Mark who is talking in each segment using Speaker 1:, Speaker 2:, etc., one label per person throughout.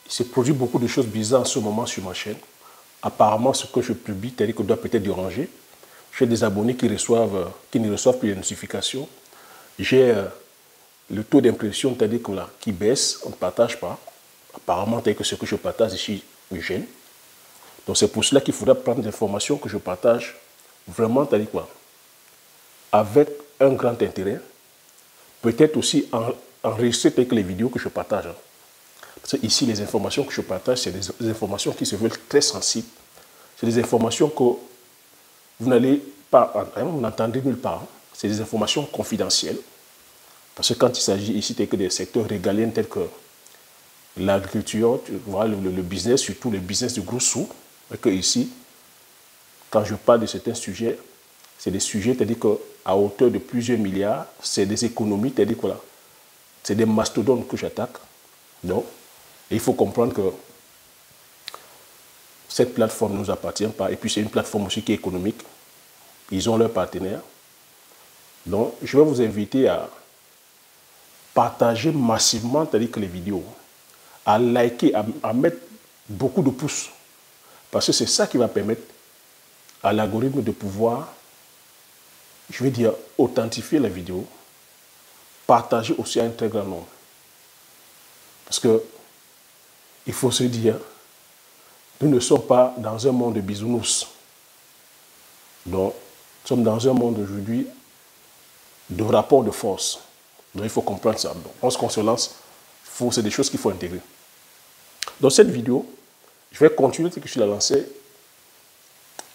Speaker 1: il se produit beaucoup de choses bizarres en ce moment sur ma chaîne. Apparemment, ce que je publie, c'est-à-dire que doit peut-être déranger. J'ai des abonnés qui ne reçoivent plus les notifications. J'ai le taux d'impression, c'est-à-dire que là, qui baisse, on ne partage pas. Apparemment, c'est que ce que je partage ici me gêne. Donc c'est pour cela qu'il faudra prendre des informations que je partage vraiment, c'est-à-dire quoi, avec un grand intérêt. Peut-être aussi enregistrer avec les vidéos que je partage. Parce que ici, les informations que je partage, c'est des informations qui se veulent très sensibles. C'est des informations que vous n'allez pas, vous n'entendez nulle part. C'est des informations confidentielles. Parce que quand il s'agit ici que des secteurs régaliens tels que l'agriculture, le business, surtout le business de gros sous, et que ici, quand je parle de certains sujets, c'est des sujets, c'est-à-dire qu'à hauteur de plusieurs milliards, c'est des économies, c'est-à-dire que c'est des mastodontes que j'attaque. Donc, il faut comprendre que cette plateforme ne nous appartient pas. Et puis, c'est une plateforme aussi qui est économique. Ils ont leurs partenaires. Donc, je vais vous inviter à partager massivement, c'est-à-dire que les vidéos, à liker, à mettre beaucoup de pouces. Parce que c'est ça qui va permettre à l'algorithme de pouvoir, je vais dire, authentifier la vidéo, partager aussi à un très grand nombre. Parce que il faut se dire, nous ne sommes pas dans un monde de bisounours. Donc, nous sommes dans un monde aujourd'hui de rapport de force. Donc, il faut comprendre ça. Donc, lorsqu'on se lance, c'est des choses qu'il faut intégrer. Dans cette vidéo, je vais continuer ce que je l'ai lancé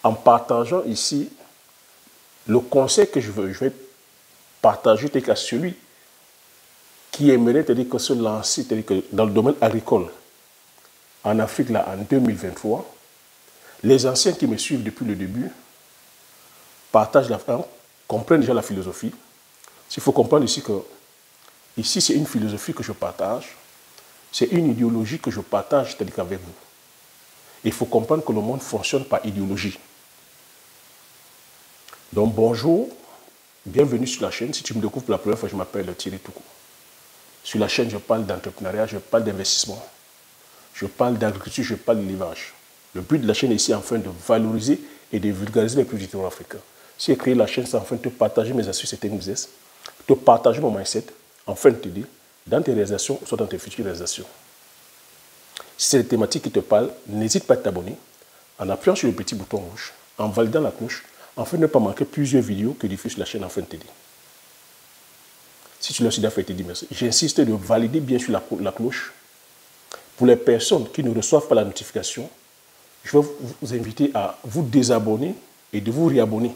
Speaker 1: en partageant ici le conseil que je vais partager à celui qui aimerait se lancer dans le domaine agricole en Afrique là, en 2023. Les anciens qui me suivent depuis le début partagent comprennent déjà la philosophie. Il faut comprendre ici que ici c'est une philosophie que je partage, c'est une idéologie que je partage, c'est-à-dire qu'avec vous. Il faut comprendre que le monde fonctionne par idéologie. Donc bonjour, bienvenue sur la chaîne. Si tu me découvres pour la première fois, je m'appelle Thierry Toukou. Sur la chaîne, je parle d'entrepreneuriat, je parle d'investissement, je parle d'agriculture, je parle d'élevage. Le but de la chaîne est ici afin de valoriser et de vulgariser les produits africains. Si j'ai créé la chaîne, c'est afin de te partager mes astuces et tes business, de partager mon mindset, afin de t'aider dans tes réalisations, soit dans tes futures réalisations. Si c'est des thématiques qui te parlent, n'hésite pas à t'abonner en appuyant sur le petit bouton rouge, en validant la cloche, afin de ne pas manquer plusieurs vidéos que diffuse la chaîne afin de t'aider. Si tu l'as aussi fait, t'aider, merci. J'insiste de valider bien sûr la cloche. Pour les personnes qui ne reçoivent pas la notification, je vais vous inviter à vous désabonner et de vous réabonner.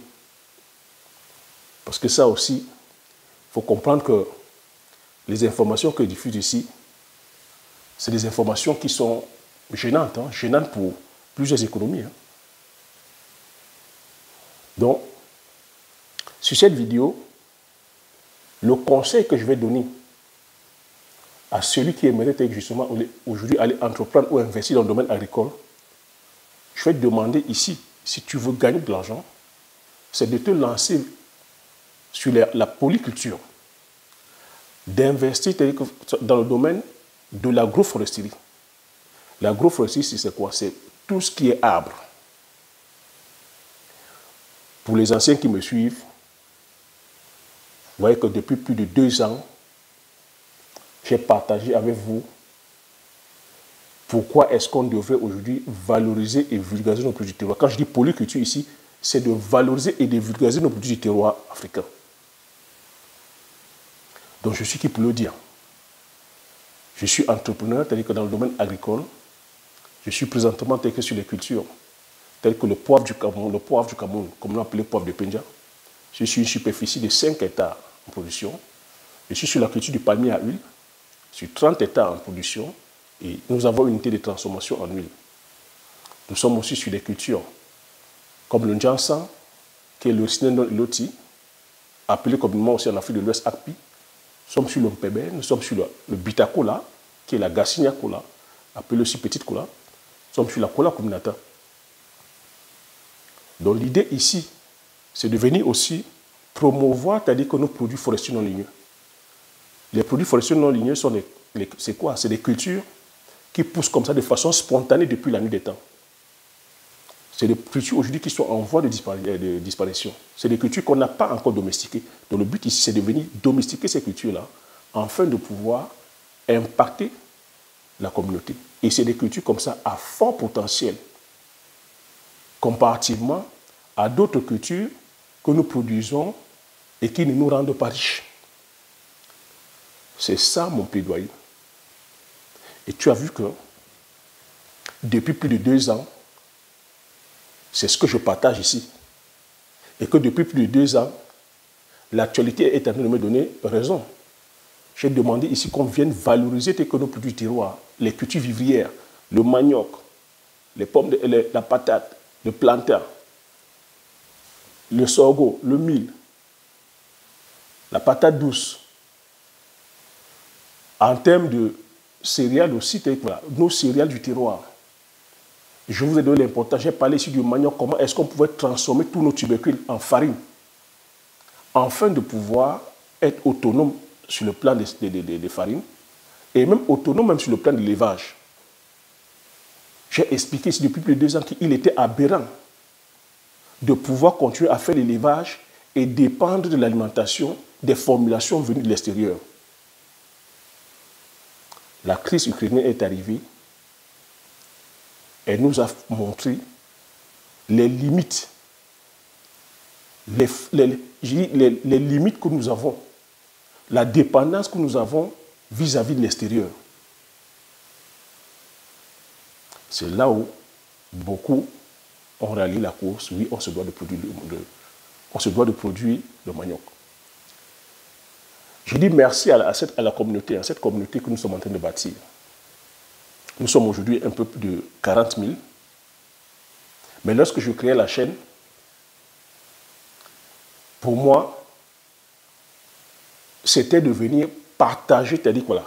Speaker 1: Parce que ça aussi, il faut comprendre que les informations que je diffuse ici, c'est des informations qui sont gênantes, gênantes pour plusieurs économies. Donc, sur cette vidéo, le conseil que je vais donner à celui qui aimerait justement aujourd'hui aller entreprendre ou investir dans le domaine agricole, je vais te demander ici, si tu veux gagner de l'argent, c'est de te lancer sur la polyculture, d'investir dans le domaine de l'agroforesterie. L'agroforesterie, c'est quoi? C'est tout ce qui est arbre. Pour les anciens qui me suivent, vous voyez que depuis plus de 2 ans, j'ai partagé avec vous pourquoi est-ce qu'on devrait aujourd'hui valoriser et vulgariser nos produits du terroir. Quand je dis polyculture ici, c'est de valoriser et de vulgariser nos produits du terroir africain. Donc je suis qui pour le dire. Je suis entrepreneur, c'est-à-dire que dans le domaine agricole, je suis présentement tel que sur les cultures, telles que le poivre du Cameroun, comme on appelle le poivre de Penja. Je suis une superficie de 5 hectares en production. Je suis sur la culture du palmier à huile, sur 30 hectares en production, et nous avons une unité de transformation en huile. Nous sommes aussi sur des cultures comme le Njansan, qui est le Sinenon Loti, appelé communément aussi en Afrique de l'Ouest Akpi. Nous sommes sur le Mpébé, nous sommes sur le Bitakola, qui est la Gassinia Kola, appelée aussi Petite Kola. Nous sommes sur la Kola Communata. Donc l'idée ici, c'est de venir aussi promouvoir, c'est-à-dire que nos produits forestiers non ligneux. Les produits forestiers non ligneux sont c'est quoi? C'est des cultures qui poussent comme ça de façon spontanée depuis la nuit des temps. C'est des cultures aujourd'hui qui sont en voie de disparition. C'est des cultures qu'on n'a pas encore domestiquées. Donc le but ici, c'est de venir domestiquer ces cultures-là afin de pouvoir impacter la communauté. Et c'est des cultures comme ça à fort potentiel, comparativement à d'autres cultures que nous produisons et qui ne nous rendent pas riches. C'est ça mon plaidoyer. Et tu as vu que depuis plus de 2 ans, c'est ce que je partage ici. Et que depuis plus de 2 ans, l'actualité est en train de me donner raison. J'ai demandé ici qu'on vienne valoriser tes nos produits terroirs, les cultures vivrières, le manioc, les pommes, la patate, le plantain, le sorgho, le mil, la patate douce. En termes de céréales aussi, voilà, nos céréales du terroir. Je vous ai donné l'importance, j'ai parlé ici du manioc, comment est-ce qu'on pouvait transformer tous nos tubercules en farine, afin de pouvoir être autonome sur le plan des farines, et même autonome même sur le plan de l'élevage. J'ai expliqué ici depuis plus de 2 ans qu'il était aberrant de pouvoir continuer à faire l'élevage et dépendre de l'alimentation des formulations venues de l'extérieur. La crise ukrainienne est arrivée. Elle nous a montré les limites, les limites que nous avons, la dépendance que nous avons vis-à-vis de l'extérieur. C'est là où beaucoup ont rallié la course. Oui, on se doit de produire le manioc. Je dis merci à la communauté, à cette communauté que nous sommes en train de bâtir. Nous sommes aujourd'hui un peu plus de 40 000. Mais lorsque je créais la chaîne, pour moi, c'était de venir partager, c'est-à-dire voilà,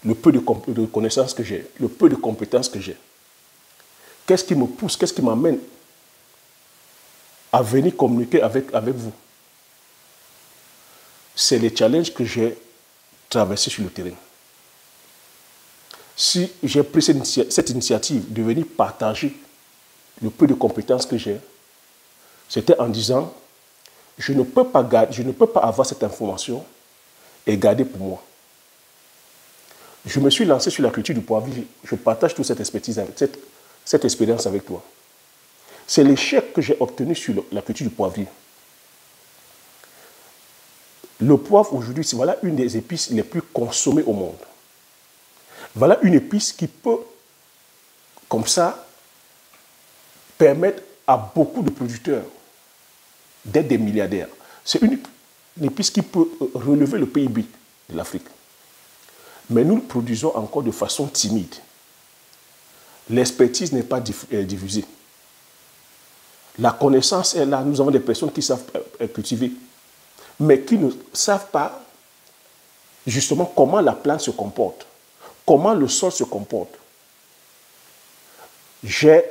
Speaker 1: le peu de connaissances que j'ai, le peu de compétences que j'ai. Qu'est-ce qui me pousse, qu'est-ce qui m'amène à venir communiquer avec vous? C'est les challenges que j'ai traversés sur le terrain. Si j'ai pris cette initiative de venir partager le peu de compétences que j'ai, c'était en disant, je ne peux pas avoir cette information et garder pour moi. Je me suis lancé sur la culture du poivrier. Je partage toute cette expertise, cette expérience avec toi. C'est l'échec que j'ai obtenu sur la culture du poivrier. Le poivre, aujourd'hui, c'est voilà une des épices les plus consommées au monde. Voilà une épice qui peut, comme ça, permettre à beaucoup de producteurs d'être des milliardaires. C'est une épice qui peut relever le PIB de l'Afrique. Mais nous le produisons encore de façon timide. L'expertise n'est pas diffusée. La connaissance est là. Nous avons des personnes qui savent cultiver, mais qui ne savent pas justement comment la plante se comporte, comment le sol se comporte. J'ai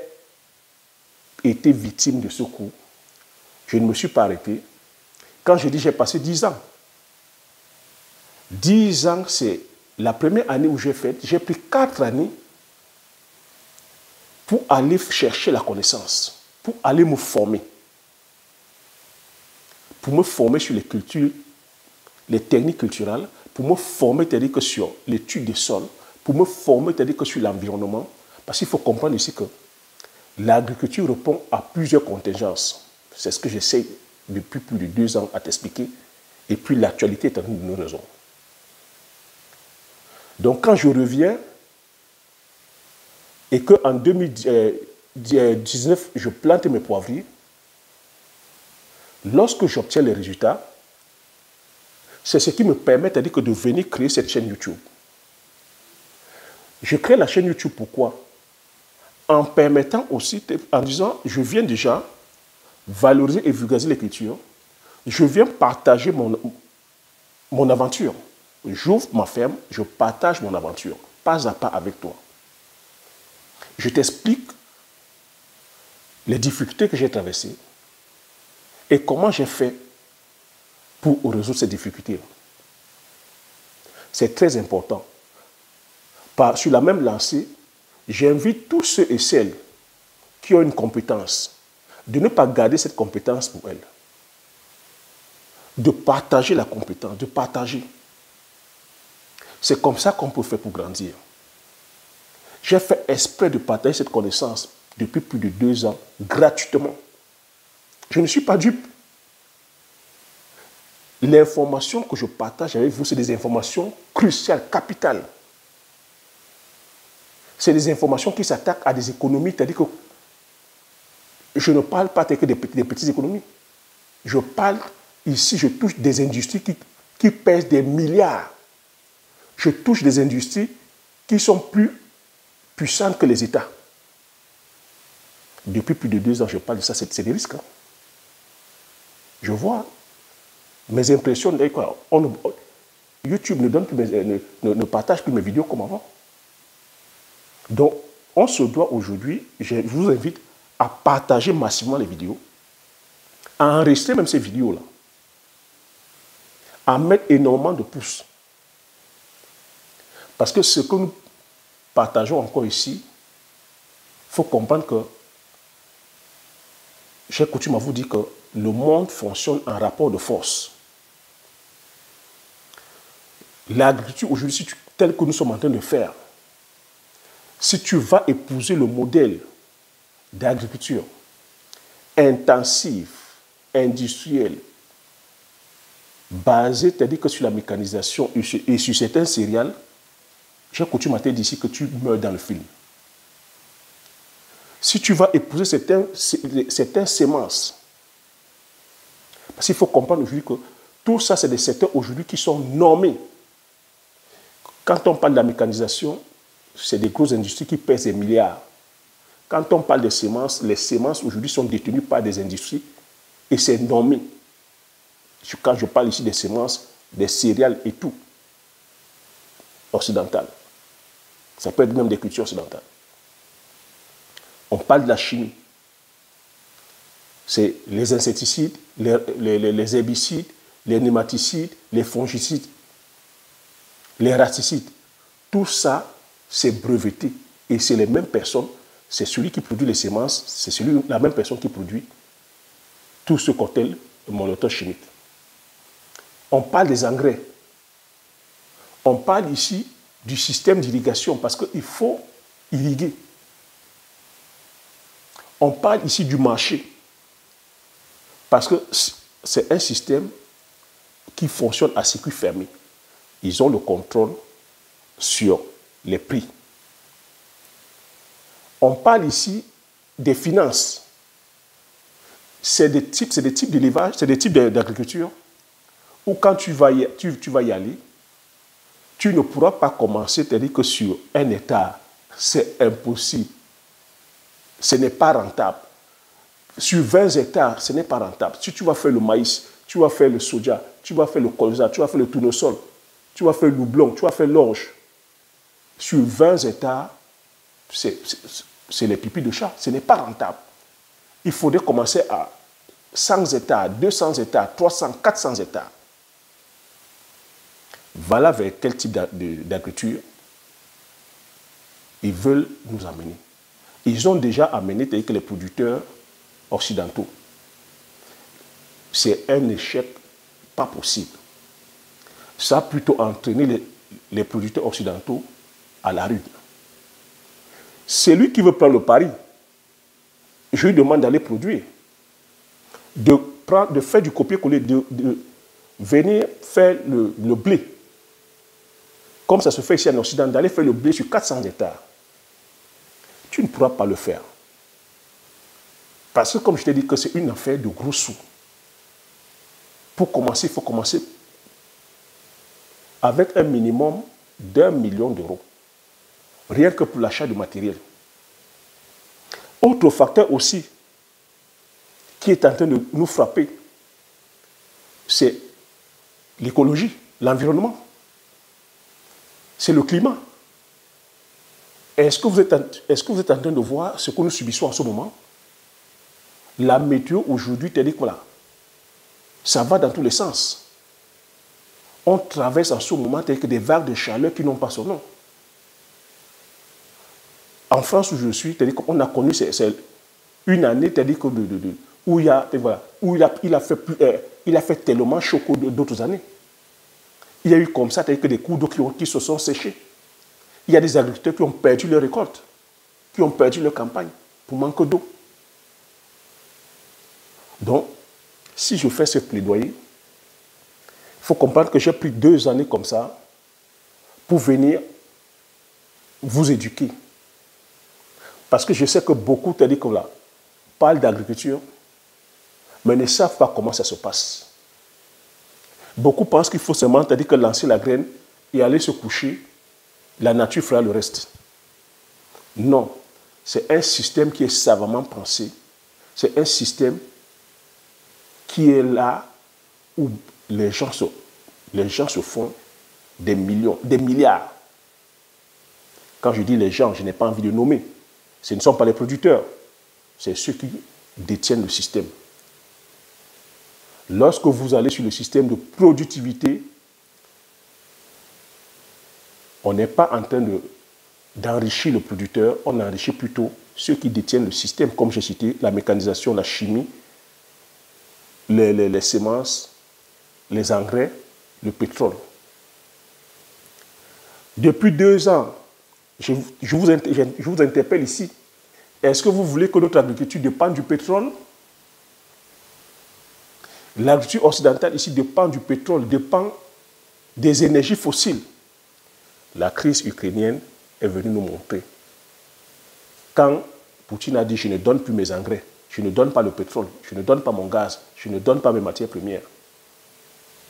Speaker 1: été victime de ce coup. Je ne me suis pas arrêté. Quand je dis j'ai passé 10 ans, 10 ans, c'est la première année où j'ai fait, j'ai pris 4 années pour aller chercher la connaissance, pour aller me former. Pour me former sur les cultures, les techniques culturelles, pour me former, c'est-à-dire que sur l'étude des sols, pour me former, c'est-à-dire que sur l'environnement. Parce qu'il faut comprendre ici que l'agriculture répond à plusieurs contingences. C'est ce que j'essaie depuis plus de 2 ans à t'expliquer. Et puis l'actualité est en train de nous raison. Donc quand je reviens et qu'en 2019, je plante mes poivriers, lorsque j'obtiens les résultats, c'est ce qui me permet de venir créer cette chaîne YouTube. Je crée la chaîne YouTube pourquoi? En permettant aussi, en disant, je viens déjà valoriser et vulgariser les cultures, je viens partager mon aventure. J'ouvre ma ferme, je partage mon aventure, pas à pas avec toi. Je t'explique les difficultés que j'ai traversées et comment j'ai fait pour résoudre ces difficultés. C'est très important. sur la même lancée, j'invite tous ceux et celles qui ont une compétence de ne pas garder cette compétence pour elles. De partager la compétence, de partager. C'est comme ça qu'on peut faire pour grandir. J'ai fait exprès de partager cette connaissance depuis plus de 2 ans, gratuitement. Je ne suis pas dupe. L'information que je partage avec vous, c'est des informations cruciales, capitales. C'est des informations qui s'attaquent à des économies, c'est-à-dire que je ne parle pas que des petites économies. Je parle ici, je touche des industries qui pèsent des milliards. Je touche des industries qui sont plus puissantes que les États. Depuis plus de 2 ans, je parle de ça, c'est des risques. Hein. Je vois mes impressions. YouTube ne partage plus mes vidéos comme avant. Donc, on se doit aujourd'hui, je vous invite à partager massivement les vidéos, à enregistrer même ces vidéos-là, à mettre énormément de pouces. Parce que ce que nous partageons encore ici, il faut comprendre que j'ai coutume à vous dire que le monde fonctionne en rapport de force. L'agriculture aujourd'hui, tel que nous sommes en train de faire, si tu vas épouser le modèle d'agriculture intensive, industrielle, basée, c'est-à-dire que sur la mécanisation et sur certains céréales, j'ai coutume à te dire ici que tu meurs dans le film. Si tu vas épouser certaines semences, parce qu'il faut comprendre aujourd'hui que tout ça, c'est des secteurs aujourd'hui qui sont normés. Quand on parle de la mécanisation, c'est des grosses industries qui pèsent des milliards. Quand on parle de semences, les semences aujourd'hui sont détenues par des industries et c'est normé. Quand je parle ici des semences, des céréales et tout, occidentales. Ça peut être même des cultures occidentales. On parle de la chimie. C'est les insecticides, les herbicides, les nématicides, les fongicides, les raticides. Tout ça, c'est breveté. Et c'est les mêmes personnes, c'est celui qui produit les semences, c'est la même personne qui produit tout ce cocktail molotov chimique. On parle des engrais. On parle ici du système d'irrigation parce qu'il faut irriguer. On parle ici du marché parce que c'est un système qui fonctionne à circuit fermé. Ils ont le contrôle sur les prix. On parle ici des finances. C'est des types d'élevage, c'est des types d'agriculture où quand tu vas y aller, tu ne pourras pas commencer, c'est-à-dire que sur un hectare, c'est impossible. Ce n'est pas rentable. Sur 20 hectares, ce n'est pas rentable. Si tu vas faire le maïs, tu vas faire le soja, tu vas faire le colza, tu vas faire le tournesol, tu vas faire le houblon, tu vas faire l'orge. Sur 20 hectares, c'est les pipis de chat. Ce n'est pas rentable. Il faudrait commencer à 100 hectares, 200 hectares, 300, 400 hectares. Voilà vers quel type d'agriculture ils veulent nous amener. Ils ont déjà amené que les producteurs occidentaux. C'est un échec pas possible. Ça a plutôt entraîné les producteurs occidentaux à la rue. C'est lui qui veut prendre le pari. Je lui demande d'aller produire, de faire du copier-coller, de venir faire le blé. Comme ça se fait ici en Occident, d'aller faire le blé sur 400 hectares. Tu ne pourras pas le faire. Parce que comme je t'ai dit que c'est une affaire de gros sous. Pour commencer, il faut commencer avec un minimum d'1 million d'euros. Rien que pour l'achat de matériel. Autre facteur aussi qui est en train de nous frapper, c'est l'écologie, l'environnement. C'est le climat. Est-ce que vous êtes en train de voir ce que nous subissons en ce moment? La météo aujourd'hui, te dit que voilà, ça va dans tous les sens. On traverse en ce moment avec des vagues de chaleur qui n'ont pas son nom. En France où je suis, c'est-à-dire qu'on a connu une année, c'est-à-dire que où il a fait tellement chaud d'autres années. Il y a eu comme ça, c'est-à-dire que des cours d'eau qui se sont séchés. Il y a des agriculteurs qui ont perdu leur récolte, qui ont perdu leur campagne pour manque d'eau. Donc, si je fais ce plaidoyer, il faut comprendre que j'ai pris 2 années comme ça pour venir vous éduquer. Parce que je sais que beaucoup, c'est-à-dire que là, parlent d'agriculture, mais ne savent pas comment ça se passe. Beaucoup pensent qu'il faut seulement, c'est-à-dire que lancer la graine et aller se coucher, la nature fera le reste. Non, c'est un système qui est savamment pensé. C'est un système qui est là où les gens se font des millions, des milliards. Quand je dis les gens, je n'ai pas envie de nommer. Ce ne sont pas les producteurs, c'est ceux qui détiennent le système. Lorsque vous allez sur le système de productivité, on n'est pas en train d'enrichir le producteur, on enrichit plutôt ceux qui détiennent le système, comme j'ai cité, la mécanisation, la chimie, les semences, les engrais, le pétrole. Depuis 2 ans, je vous interpelle ici. Est-ce que vous voulez que notre agriculture dépende du pétrole? L'agriculture occidentale ici dépend du pétrole, dépend des énergies fossiles. La crise ukrainienne est venue nous montrer. Quand Poutine a dit « je ne donne plus mes engrais, je ne donne pas le pétrole, je ne donne pas mon gaz, je ne donne pas mes matières premières »,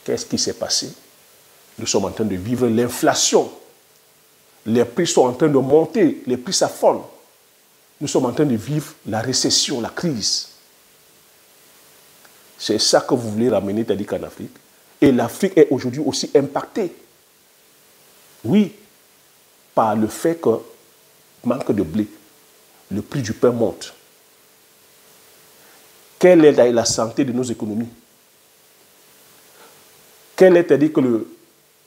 Speaker 1: qu'est-ce qui s'est passé? Nous sommes en train de vivre l'inflation. Les prix sont en train de monter, les prix s'affolent. Nous sommes en train de vivre la récession, la crise. C'est ça que vous voulez ramener, c'est-à-dire qu'en Afrique. Et l'Afrique est aujourd'hui aussi impactée. Oui, par le fait que manque de blé, le prix du pain monte. Quelle est la santé de nos économies? Quel est, c'est-à-dire que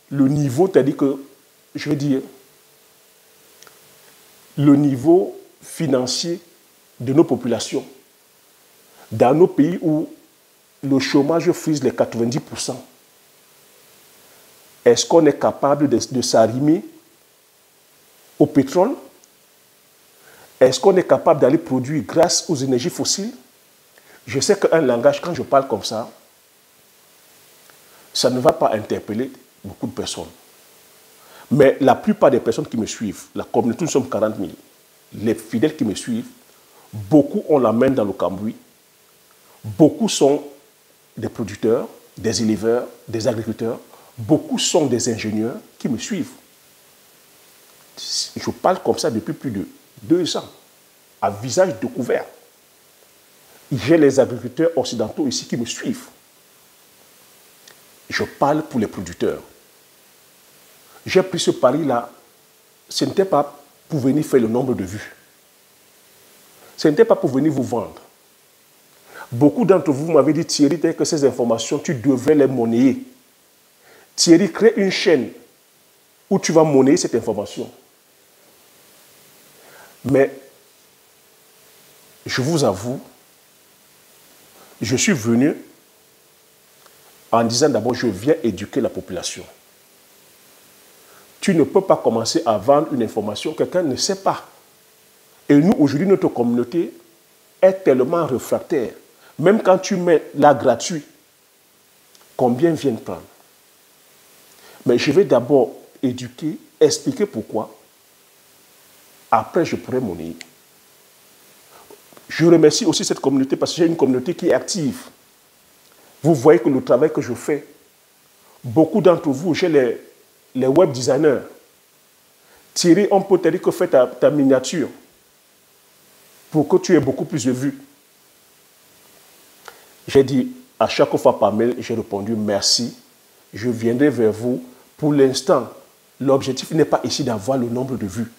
Speaker 1: le niveau, c'est-à-dire que, je veux dire, le niveau financier de nos populations dans nos pays où le chômage frise les 90%. Est-ce qu'on est capable de s'arrimer au pétrole? Est-ce qu'on est capable d'aller produire grâce aux énergies fossiles? Je sais qu'un langage, quand je parle comme ça ne va pas interpeller beaucoup de personnes. Mais la plupart des personnes qui me suivent, la communauté, nous sommes 40 000, les fidèles qui me suivent, beaucoup ont la main dans le cambouis, beaucoup sont des producteurs, des éleveurs, des agriculteurs, beaucoup sont des ingénieurs qui me suivent. Je parle comme ça depuis plus de 2 ans, à visage découvert. J'ai les agriculteurs occidentaux ici qui me suivent. Je parle pour les producteurs. J'ai pris ce pari-là, ce n'était pas pour venir faire le nombre de vues. Ce n'était pas pour venir vous vendre. Beaucoup d'entre vous m'avez dit, Thierry, que ces informations, tu devrais les monnayer. Thierry, crée une chaîne où tu vas monnayer cette information. Mais, je vous avoue, je suis venu en disant d'abord, je viens éduquer la population. Tu ne peux pas commencer à vendre une information que quelqu'un ne sait pas. Et nous, aujourd'hui, notre communauté est tellement réfractaire. Même quand tu mets là gratuit, combien viennent prendre? Mais je vais d'abord éduquer, expliquer pourquoi. Après, je pourrai monnayer. Je remercie aussi cette communauté parce que j'ai une communauté qui est active. Vous voyez que le travail que je fais, beaucoup d'entre vous, j'ai les web designers. Thierry, on peut te dire que fais ta miniature pour que tu aies beaucoup plus de vues. J'ai dit à chaque fois par mail, j'ai répondu merci, je viendrai vers vous. Pour l'instant, l'objectif n'est pas ici d'avoir le nombre de vues.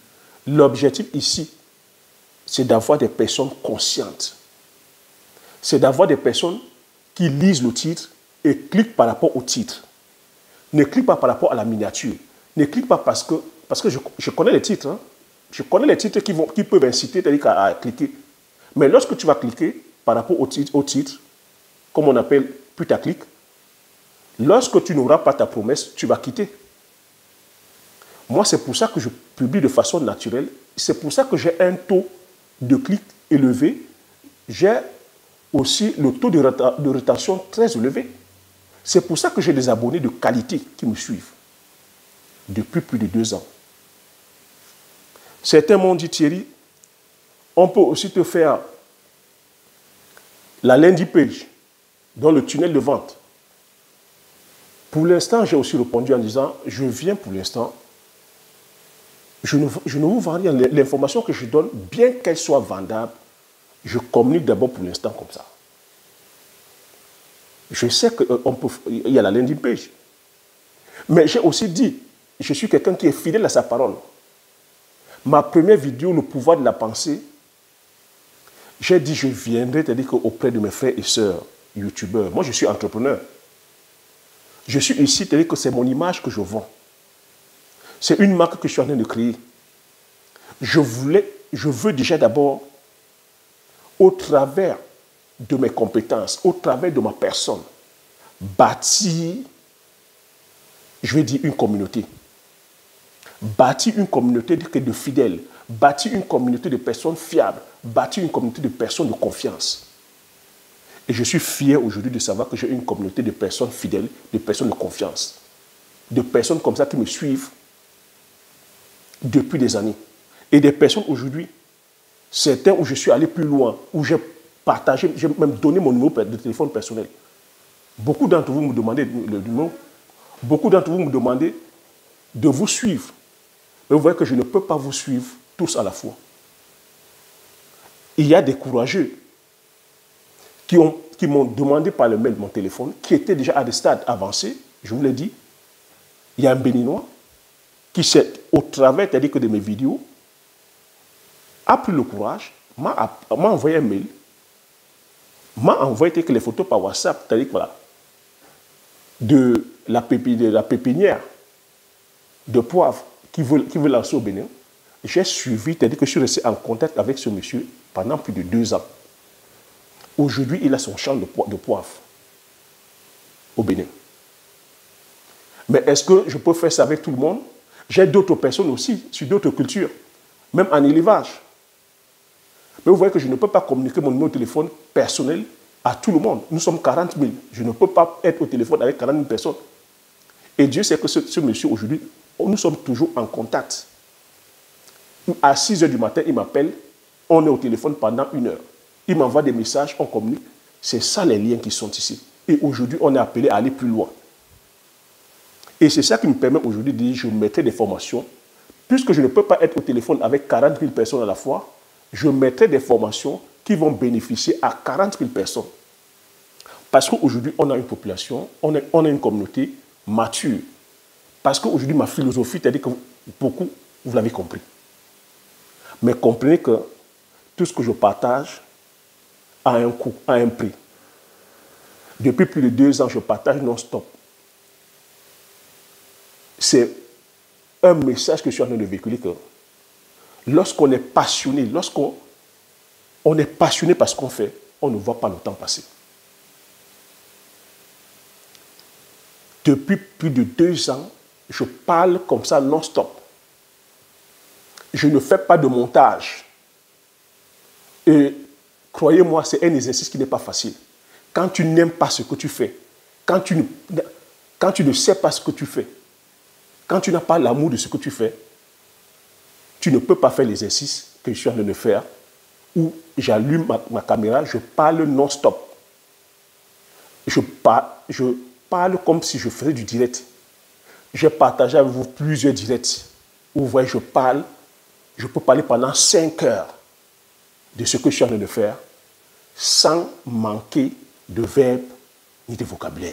Speaker 1: L'objectif ici, c'est d'avoir des personnes conscientes. C'est d'avoir des personnes qui lisent le titre et cliquent par rapport au titre. Ne cliquent pas par rapport à la miniature. Ne cliquent pas parce que je connais les titres. Hein. Je connais les titres qui peuvent inciter à cliquer. Mais lorsque tu vas cliquer par rapport au titre, comme on appelle putaclic, lorsque tu n'auras pas ta promesse, tu vas quitter. Moi, c'est pour ça que je publie de façon naturelle. C'est pour ça que j'ai un taux de clic élevé. J'ai aussi le taux de rétention très élevé. C'est pour ça que j'ai des abonnés de qualité qui me suivent depuis plus de 2 ans. Certains m'ont dit, Thierry, on peut aussi te faire la landing page dans le tunnel de vente. Pour l'instant, j'ai aussi répondu en disant, je viens pour l'instant, je ne vous vends rien. L'information que je donne, bien qu'elle soit vendable, je communique d'abord pour l'instant comme ça. Je sais qu'il y a la landing page. Mais j'ai aussi dit, je suis quelqu'un qui est fidèle à sa parole. Ma première vidéo, Le pouvoir de la pensée, j'ai dit, je viendrai, c'est-à-dire auprès de mes frères et sœurs, youtubeurs. Moi, je suis entrepreneur. Je suis ici, c'est-à-dire que c'est mon image que je vends. C'est une marque que je suis en train de créer. Je veux déjà d'abord, au travers de mes compétences, au travers de ma personne, bâtir, je vais dire, une communauté. Bâtir une communauté de fidèles, bâtir une communauté de personnes fiables, bâtir une communauté de personnes de confiance. Et je suis fier aujourd'hui de savoir que j'ai une communauté de personnes fidèles, de personnes de confiance, de personnes comme ça qui me suivent depuis des années. Et des personnes aujourd'hui, certains où je suis allé plus loin, où j'ai partagé, j'ai même donné mon numéro de téléphone personnel. Beaucoup d'entre vous me demandez le numéro, beaucoup d'entre vous me demandez de vous suivre. Mais vous voyez que je ne peux pas vous suivre tous à la fois. Il y a des courageux qui m'ont demandé par le mail mon téléphone, qui étaient déjà à des stades avancés, je vous l'ai dit. Il y a un Béninois qui, au travers de mes vidéos, a pris le courage, m'a envoyé un mail, m'a envoyé les photos par WhatsApp, c'est-à-dire voilà, de la pépinière de poivre qui veut lancer au Bénin. J'ai suivi, c'est-à-dire que je suis resté en contact avec ce monsieur pendant plus de 2 ans. Aujourd'hui, il a son champ de poivre au Bénin. Mais est-ce que je peux faire ça avec tout le monde? J'ai d'autres personnes aussi, sur d'autres cultures, même en élevage. Mais vous voyez que je ne peux pas communiquer mon numéro de téléphone personnel à tout le monde. Nous sommes 40 000. Je ne peux pas être au téléphone avec 40 000 personnes. Et Dieu sait que ce monsieur, aujourd'hui, nous sommes toujours en contact. À 6 h du matin, il m'appelle, on est au téléphone pendant 1 heure. Il m'envoie des messages, on communique. C'est ça les liens qui sont ici. Et aujourd'hui, on est appelé à aller plus loin. Et c'est ça qui me permet aujourd'hui de dire, je mettrai des formations. Puisque je ne peux pas être au téléphone avec 40 000 personnes à la fois, je mettrai des formations qui vont bénéficier à 40 000 personnes. Parce qu'aujourd'hui, on a une population, on a une communauté mature. Parce qu'aujourd'hui, ma philosophie, c'est-à-dire que beaucoup, vous l'avez compris. Mais comprenez que tout ce que je partage a un coût, a un prix. Depuis plus de 2 ans, je partage non-stop. C'est un message que je suis en train de véhiculer que lorsqu'on est passionné, lorsqu'on est passionné par ce qu'on fait, on ne voit pas le temps passer. Depuis plus de 2 ans, je parle comme ça non-stop. Je ne fais pas de montage. Et croyez-moi, c'est un exercice qui n'est pas facile. Quand tu n'aimes pas ce que tu fais, quand tu ne sais pas ce que tu fais, quand tu n'as pas l'amour de ce que tu fais, tu ne peux pas faire l'exercice que je suis en train de faire, où j'allume ma caméra, je parle non-stop. Je parle comme si je faisais du direct. J'ai partagé avec vous plusieurs directs où vous voyez, je peux parler pendant 5 heures de ce que je suis en train de faire sans manquer de verbes ni de vocabulaire.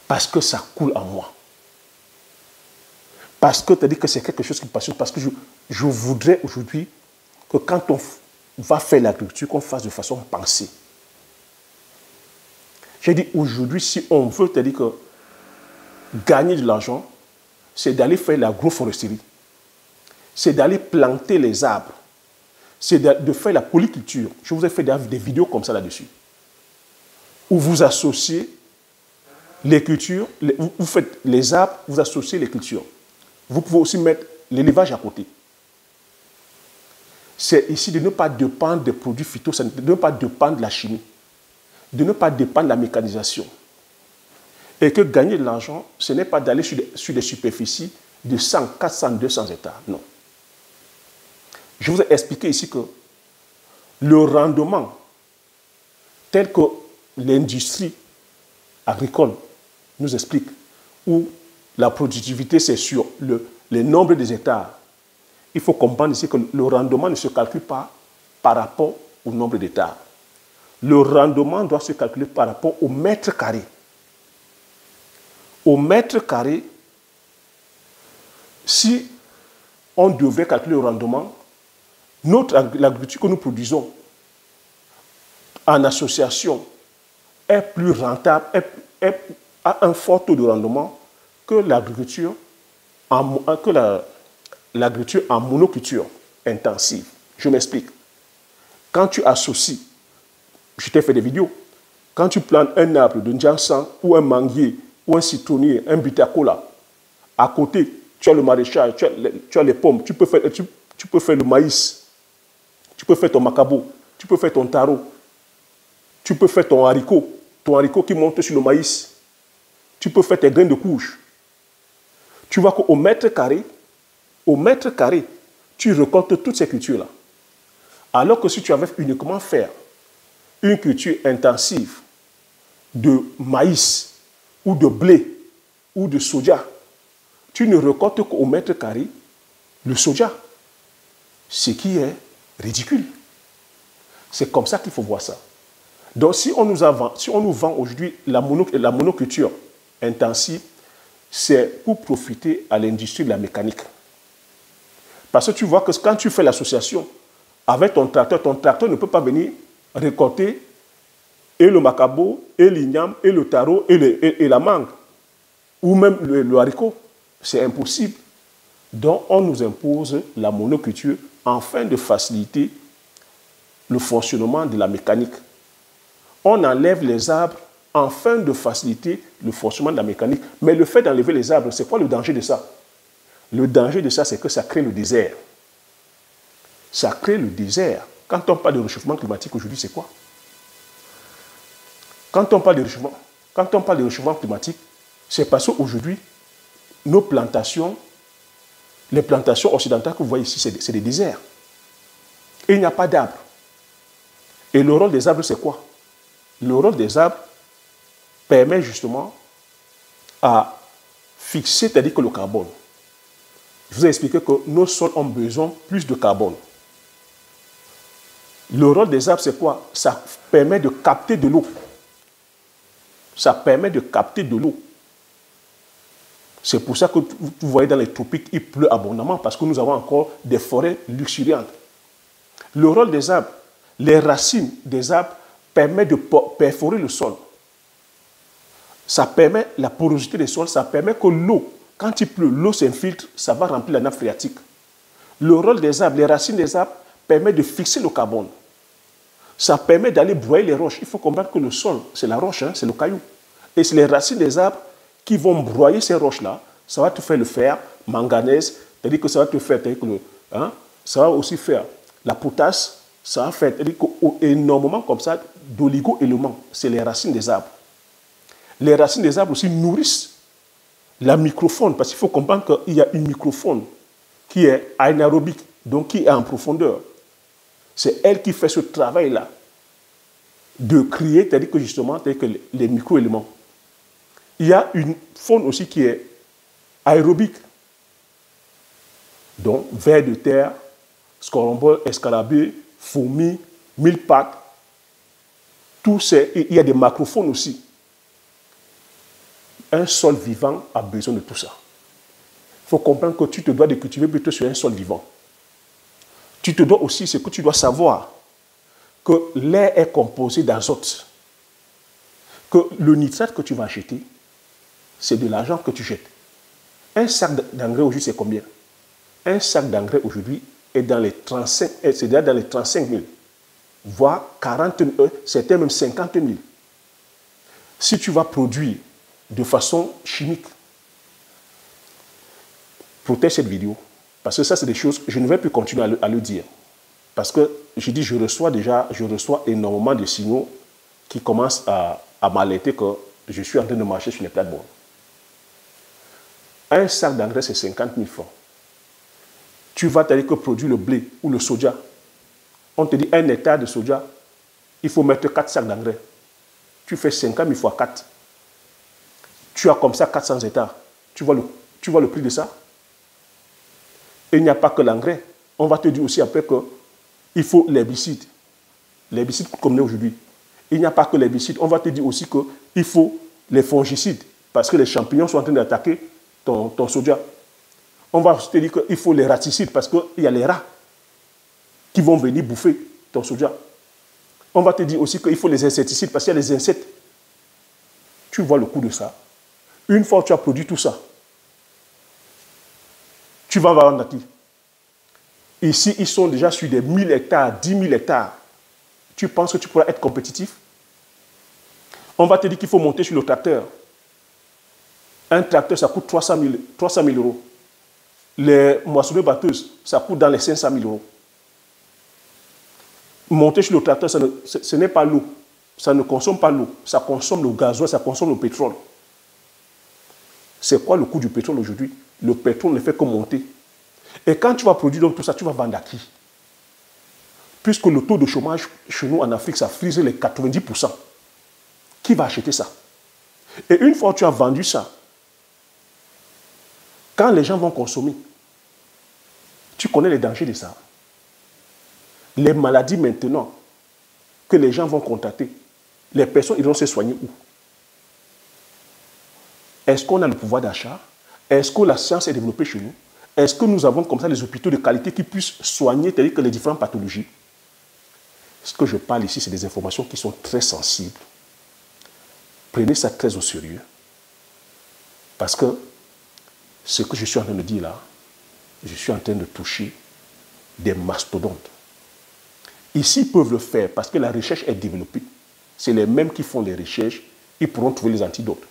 Speaker 1: Parce que ça coule en moi. Parce que tu as dit que c'est quelque chose qui me passionne. Parce que je voudrais aujourd'hui que quand on va faire l'agriculture, qu'on fasse de façon pensée. J'ai dit aujourd'hui, si on veut, tu as dit que gagner de l'argent, c'est d'aller faire l'agroforesterie. c'est d'aller planter les arbres. C'est de faire la polyculture. Je vous ai fait des vidéos comme ça là-dessus. Où vous associez les cultures, vous faites les arbres, vous associez les cultures. Vous pouvez aussi mettre l'élevage à côté. C'est ici de ne pas dépendre des produits phytosanitaires, de ne pas dépendre de la chimie, de ne pas dépendre de la mécanisation. Et que gagner de l'argent, ce n'est pas d'aller sur des superficies de 100, 400, 200 hectares. Non. Je vous ai expliqué ici que le rendement tel que l'industrie agricole nous explique, où la productivité c'est sur le nombre des hectares, il faut comprendre ici que le rendement ne se calcule pas par rapport au nombre d'hectares. Le rendement doit se calculer par rapport au mètre carré. Au mètre carré, si on devait calculer le rendement, l'agriculture que nous produisons en association est plus rentable, a un fort taux de rendement que l'agriculture en monoculture intensive. Je m'explique. Quand tu associes, je t'ai fait des vidéos, quand tu plantes un arbre de Njansan ou un manguier ou un citronnier, un butacola, à côté, tu as le maraîchage, tu as les pommes, tu peux faire le maïs, tu peux faire ton macabo, tu peux faire ton taro, tu peux faire ton haricot qui monte sur le maïs, tu peux faire tes graines de couche. Tu vois qu'au mètre carré, tu récoltes toutes ces cultures-là. Alors que si tu avais uniquement fait une culture intensive de maïs ou de blé ou de soja, tu ne récoltes qu'au mètre carré le soja, ce qui est ridicule. C'est comme ça qu'il faut voir ça. Donc si on nous vend aujourd'hui la monoculture intensive, c'est pour profiter à l'industrie de la mécanique. Parce que tu vois que quand tu fais l'association avec ton tracteur ne peut pas venir récolter et le macabo, et l'igname, et le taro, et la mangue, ou même le haricot. C'est impossible. Donc on nous impose la monoculture afin de faciliter le fonctionnement de la mécanique. On enlève les arbres afin de faciliter le fonctionnement de la mécanique. Mais le fait d'enlever les arbres, c'est quoi le danger de ça? Le danger de ça, c'est que ça crée le désert. Ça crée le désert. Quand on parle de réchauffement climatique aujourd'hui, c'est quoi? Quand on parle de réchauffement climatique, c'est parce qu'aujourd'hui, nos plantations, les plantations occidentales que vous voyez ici, c'est des déserts. Et il n'y a pas d'arbres. Et le rôle des arbres, c'est quoi? Le rôle des arbres permet justement à fixer, c'est-à-dire que le carbone. Je vous ai expliqué que nos sols ont besoin plus de carbone. Le rôle des arbres, c'est quoi? Ça permet de capter de l'eau. Ça permet de capter de l'eau. C'est pour ça que vous voyez dans les tropiques, il pleut abondamment, parce que nous avons encore des forêts luxuriantes. Le rôle des arbres, les racines des arbres permettent de perforer le sol. Ça permet la porosité des sols, ça permet que l'eau, quand il pleut, l'eau s'infiltre, ça va remplir la nappe phréatique. Le rôle des arbres, les racines des arbres, permet de fixer le carbone. Ça permet d'aller broyer les roches. Il faut comprendre que le sol, c'est la roche, hein, c'est le caillou. Et c'est les racines des arbres qui vont broyer ces roches-là. Ça va te faire le fer, manganèse, c'est-à-dire que ça va te faire, ça va aussi faire la potasse, ça va faire énormément comme ça d'oligo-éléments. C'est les racines des arbres. Les racines des arbres aussi nourrissent la microfaune, parce qu'il faut comprendre qu'il y a une microfaune qui est anaérobique, donc qui est en profondeur. C'est elle qui fait ce travail-là de créer, c'est-à-dire que justement, c'est-à-dire que les micro-éléments. Il y a une faune aussi qui est aérobique. Donc, vers de terre, scorbut, escarabée, fourmis, mille-pattes, tout c'est. Il y a des macrophones aussi. Un sol vivant a besoin de tout ça. Il faut comprendre que tu te dois de cultiver plutôt sur un sol vivant. Tu te dois aussi, ce que tu dois savoir, que l'air est composé d'azote. Que le nitrate que tu vas acheter, c'est de l'argent que tu jettes. Un sac d'engrais aujourd'hui, c'est combien? Un sac d'engrais aujourd'hui est dans les 35, c'est déjà dans les 35 000, voire 40 000, certains même 50 000. Si tu vas produire de façon chimique, protège cette vidéo. Parce que ça, c'est des choses, je ne vais plus continuer à le dire. Parce que je dis, je reçois énormément de signaux qui commencent à m'alerter que je suis en train de marcher sur les plates-bandes. Un sac d'engrais, c'est 50 000 francs. Tu vas t'aller que produire le blé ou le soja. On te dit 1 hectare de soja, il faut mettre 4 sacs d'engrais. Tu fais 50 000 fois 4. Tu as comme ça 400 hectares. Tu vois le prix de ça? Et il n'y a pas que l'engrais. On va te dire aussi après qu'il faut l'herbicide. L'herbicide comme aujourd'hui. Il n'y a pas que l'herbicide. On va te dire aussi qu'il faut les fongicides. Parce que les champignons sont en train d'attaquer ton soja. On va te dire qu'il faut les raticides. Parce qu'il y a les rats qui vont venir bouffer ton soja. On va te dire aussi qu'il faut les insecticides. Parce qu'il y a les insectes. Tu vois le coût de ça. Une fois que tu as produit tout ça, tu vas vendre à qui? Ici, ils sont déjà sur des 1000 hectares, 10 000 hectares. Tu penses que tu pourras être compétitif? On va te dire qu'il faut monter sur le tracteur. Un tracteur, ça coûte 300 000 euros. Les moissonneuses batteuses, ça coûte dans les 500 000 euros. Monter sur le tracteur, ce n'est pas l'eau. Ça ne consomme pas l'eau. Ça consomme le gasoil, ça consomme le pétrole. C'est quoi le coût du pétrole aujourd'hui? Le pétrole ne fait que monter. Et quand tu vas produire donc tout ça, tu vas vendre à qui? Puisque le taux de chômage chez nous en Afrique, ça frise les 90%. Qui va acheter ça? Et une fois que tu as vendu ça, quand les gens vont consommer, tu connais les dangers de ça. Les maladies maintenant que les gens vont contracter, les personnes iront se soigner où? Est-ce qu'on a le pouvoir d'achat? Est-ce que la science est développée chez nous? Est-ce que nous avons comme ça les hôpitaux de qualité qui puissent soigner que les différentes pathologies? Ce que je parle ici, c'est des informations qui sont très sensibles. Prenez ça très au sérieux. Parce que ce que je suis en train de dire là, je suis en train de toucher des mastodontes. Ici, ils peuvent le faire parce que la recherche est développée. C'est les mêmes qui font les recherches, ils pourront trouver les antidotes.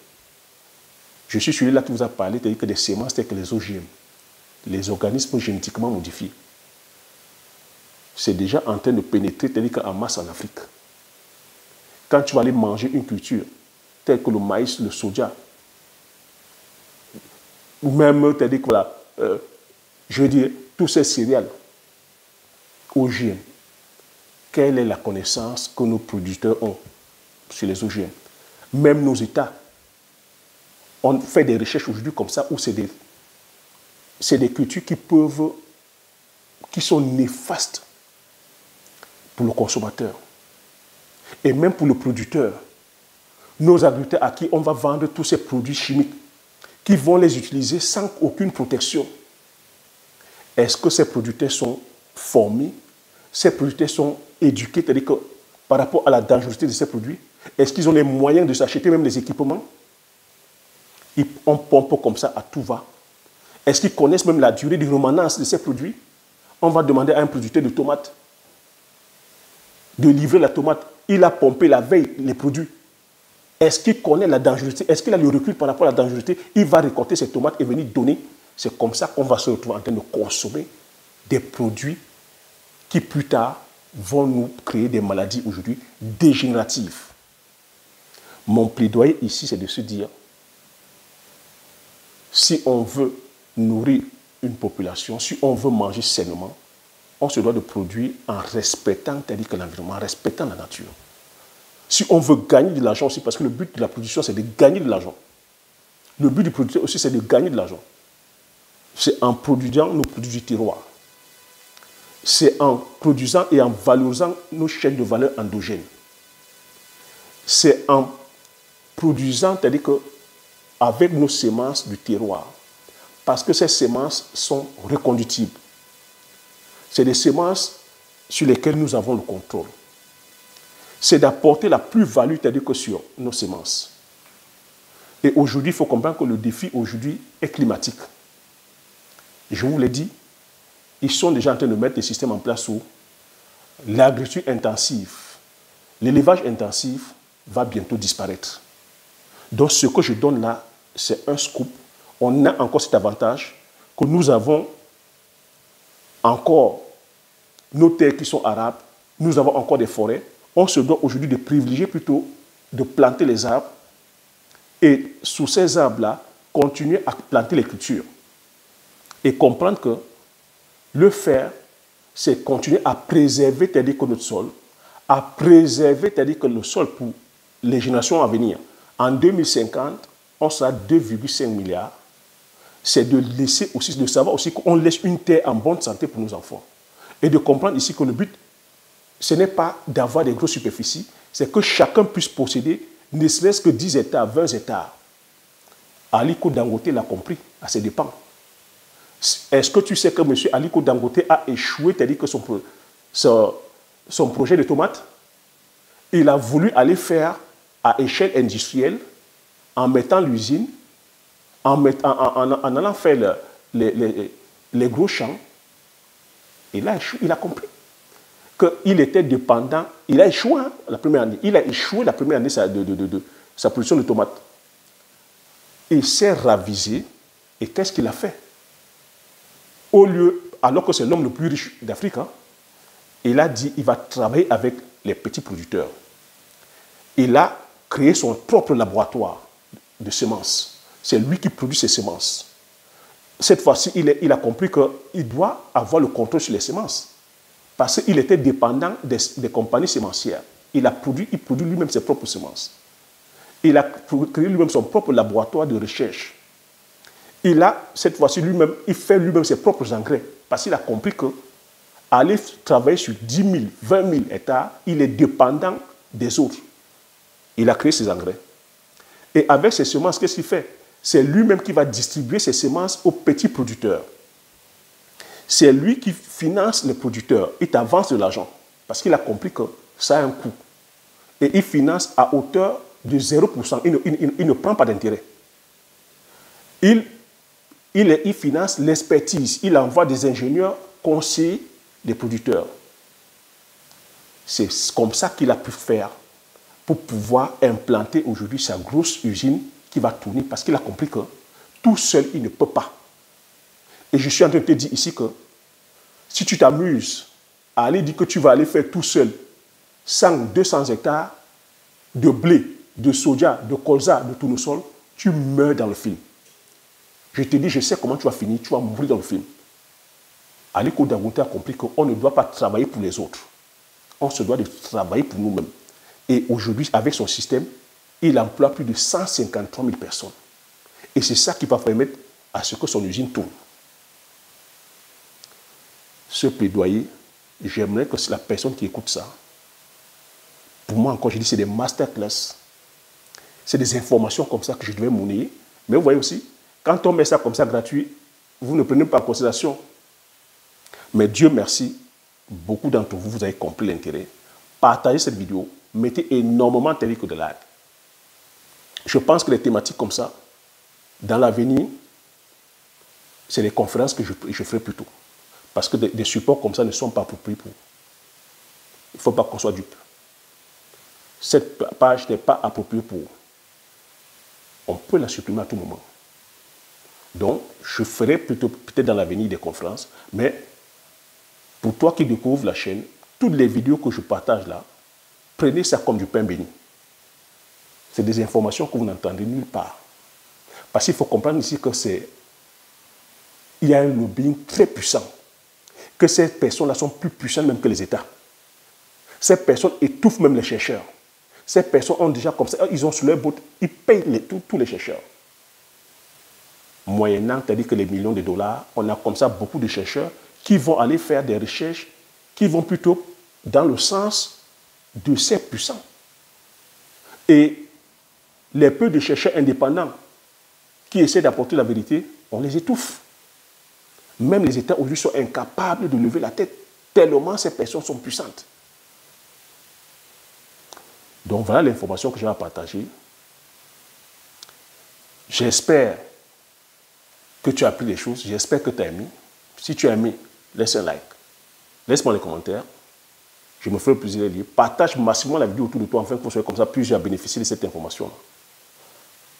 Speaker 1: Je suis celui-là qui vous a parlé, c'est-à-dire que des semences telles que les OGM, les organismes génétiquement modifiés. C'est déjà en train de pénétrer, c'est-à-dire qu'en masse en Afrique. Quand tu vas aller manger une culture, telle que le maïs, le soja, ou même, c'est-à-dire que voilà, je veux dire, tous ces céréales OGM, quelle est la connaissance que nos producteurs ont sur les OGM? Même nos États, on fait des recherches aujourd'hui comme ça, où c'est des cultures qui sont néfastes pour le consommateur et même pour le producteur. Nos agriculteurs à qui on va vendre tous ces produits chimiques qui vont les utiliser sans aucune protection. Est-ce que ces producteurs sont formés? Ces producteurs sont éduqués, c'est-à-dire que par rapport à la dangerosité de ces produits, est-ce qu'ils ont les moyens de s'acheter même les équipements? On pompe comme ça à tout va. Est-ce qu'ils connaissent même la durée de rémanence de ces produits? On va demander à un producteur de tomates de livrer la tomate. Il a pompé la veille les produits. Est-ce qu'il connaît la dangerosité? Est-ce qu'il a le recul par rapport à la dangerosité? Il va récolter ces tomates et venir donner. C'est comme ça qu'on va se retrouver en train de consommer des produits qui plus tard vont nous créer des maladies aujourd'hui dégénératives. Mon plaidoyer ici, c'est de se dire, si on veut nourrir une population, si on veut manger sainement, on se doit de produire en respectant, c'est-à-dire que l'environnement, en respectant la nature. Si on veut gagner de l'argent aussi, parce que le but de la production, c'est de gagner de l'argent. Le but du producteur aussi, c'est de gagner de l'argent. C'est en produisant nos produits du terroir. C'est en produisant et en valorisant nos chaînes de valeur endogènes. C'est en produisant, c'est-à-dire qu'avec nos semences du terroir, parce que ces semences sont reconductibles. C'est des semences sur lesquelles nous avons le contrôle. C'est d'apporter la plus-value, c'est-à-dire que sur nos semences. Et aujourd'hui, il faut comprendre que le défi aujourd'hui est climatique. Je vous l'ai dit, ils sont déjà en train de mettre des systèmes en place où l'agriculture intensive, l'élevage intensif va bientôt disparaître. Donc ce que je donne là, c'est un scoop. On a encore cet avantage que nous avons encore nos terres qui sont arables, nous avons encore des forêts. On se doit aujourd'hui de privilégier plutôt de planter les arbres et sous ces arbres-là, continuer à planter les cultures. Et comprendre que le faire, c'est continuer à préserver, c'est-à-dire que notre sol, à préserver, c'est-à-dire que le sol pour les générations à venir. En 2050, on sera 2,5 milliards. C'est de laisser aussi, de savoir aussi qu'on laisse une terre en bonne santé pour nos enfants. Et de comprendre ici que le but, ce n'est pas d'avoir des grosses superficies, c'est que chacun puisse posséder ne serait-ce que 10 hectares, 20 hectares. Aliko Dangote l'a compris, à ses dépens. Est-ce que tu sais que M. Aliko Dangote a échoué, c'est-à-dire que son projet de tomates, il a voulu aller faire à échelle industrielle en mettant l'usine, en allant faire les gros champs. Et là, il a compris qu'il était dépendant. Il a échoué la première année. Il a échoué la première année de sa production de tomates. Il s'est ravisé. Et qu'est-ce qu'il a fait? Au lieu, alors que c'est l'homme le plus riche d'Afrique, il a dit qu'il va travailler avec les petits producteurs. Il a créé son propre laboratoire de semences. C'est lui qui produit ses semences. Cette fois-ci, il a compris qu'il doit avoir le contrôle sur les semences. Parce qu'il était dépendant des compagnies sémencières. Il produit lui-même ses propres semences. Il a créé lui-même son propre laboratoire de recherche. Cette fois-ci, il fait lui-même ses propres engrais. Parce qu'il a compris qu'aller travailler sur 10 000, 20 000 hectares, il est dépendant des autres. Il a créé ses engrais. Et avec ses semences, qu'est-ce qu'il fait? C'est lui-même qui va distribuer ses semences aux petits producteurs. C'est lui qui finance les producteurs. Il t'avance de l'argent. Parce qu'il a compris que ça a un coût. Et il finance à hauteur de 0%. Il ne prend pas d'intérêt. Il finance l'expertise. Il envoie des ingénieurs conseiller les producteurs. C'est comme ça qu'il a pu faire pour pouvoir implanter aujourd'hui sa grosse usine qui va tourner parce qu'il a compris que tout seul, il ne peut pas. Et je suis en train de te dire ici que si tu t'amuses à aller dire que tu vas aller faire tout seul 100, 200 hectares de blé, de soja, de colza, de tournesol, tu meurs dans le film. Je te dis, je sais comment tu vas finir, tu vas mourir dans le film. Aliko Dangote a compris qu'on ne doit pas travailler pour les autres. On se doit de travailler pour nous-mêmes. Et aujourd'hui, avec son système, il emploie plus de 153 000 personnes. Et c'est ça qui va permettre à ce que son usine tourne. Ce plaidoyer, j'aimerais que la personne qui écoute ça, pour moi encore, je dis, c'est des masterclass. C'est des informations comme ça que je devais monnayer. Mais vous voyez aussi, quand on met ça comme ça gratuit, vous ne prenez pas en considération. Mais Dieu merci, beaucoup d'entre vous, vous avez compris l'intérêt. Partagez cette vidéo, mettez énormément de likes de like. Je pense que les thématiques comme ça, dans l'avenir, c'est les conférences que je ferai plutôt. Parce que des supports comme ça ne sont pas appropriés pour. Il ne faut pas qu'on soit dupe. Cette page n'est pas appropriée pour. On peut la supprimer à tout moment. Donc, je ferai peut-être dans l'avenir des conférences, mais pour toi qui découvres la chaîne, toutes les vidéos que je partage là, prenez ça comme du pain béni. C'est des informations que vous n'entendez nulle part. Parce qu'il faut comprendre ici que il y a un lobbying très puissant. Que ces personnes-là sont plus puissantes même que les États. Ces personnes étouffent même les chercheurs. Ces personnes ont déjà comme ça, ils ont sur leur bout, ils payent tous les chercheurs. Moyennant, c'est-à-dire que les millions de dollars, on a comme ça beaucoup de chercheurs qui vont aller faire des recherches qui vont plutôt dans le sens de ces puissants. Et les peu de chercheurs indépendants qui essaient d'apporter la vérité, on les étouffe. Même les États aujourd'hui sont incapables de lever la tête, tellement ces personnes sont puissantes. Donc voilà l'information que je vais partager. J'espère que tu as appris les choses, j'espère que tu as aimé. Si tu as aimé, laisse un like. Laisse-moi les commentaires. Je me ferai plaisir de lire. Partage massivement la vidéo autour de toi afin que vous soyez comme ça plusieurs à bénéficier de cette information-là.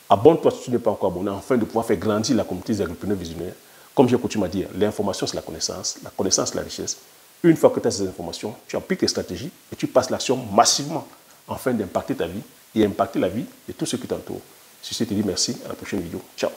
Speaker 1: Abonne-toi si tu n'es pas encore abonné afin de pouvoir faire grandir la communauté des agripreneurs visionnaires. Comme j'ai coutume à dire, l'information c'est la connaissance c'est la richesse. Une fois que tu as ces informations, tu appliques les stratégies et tu passes l'action massivement afin d'impacter ta vie et impacter la vie de tous ceux qui t'entourent. Sur ce, je te dis merci, à la prochaine vidéo. Ciao.